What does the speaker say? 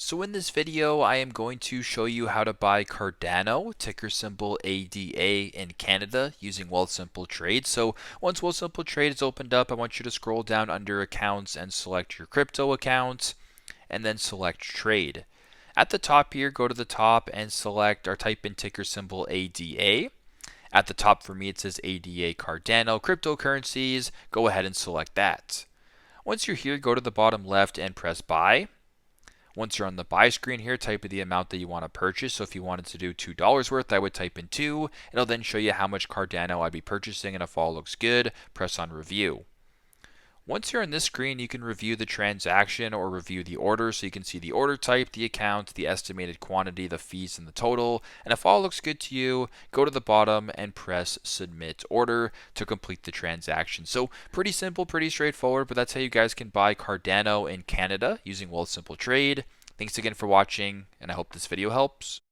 So in this video, I am going to show you how to buy Cardano, ticker symbol ADA in Canada using Wealthsimple Trade. So once Wealthsimple Trade is opened up, I want you to scroll down under accounts and select your crypto account and then select trade. At the top here, go to the top and select or type in ticker symbol ADA. At the top for me, it says ADA Cardano cryptocurrencies. Go ahead and select that. Once you're here, go to the bottom left and press buy. Once you're on the buy screen here, type in the amount that you want to purchase. So if you wanted to do $2 worth, I would type in 2. It'll then show you how much Cardano I'd be purchasing, and if all looks good, press on review. Once you're on this screen, you can review the transaction or review the order. So you can see the order type, the account, the estimated quantity, the fees, and the total. And if all looks good to you, go to the bottom and press submit order to complete the transaction. So pretty simple, pretty straightforward, but that's how you guys can buy Cardano in Canada using Wealthsimple Trade. Thanks again for watching, and I hope this video helps.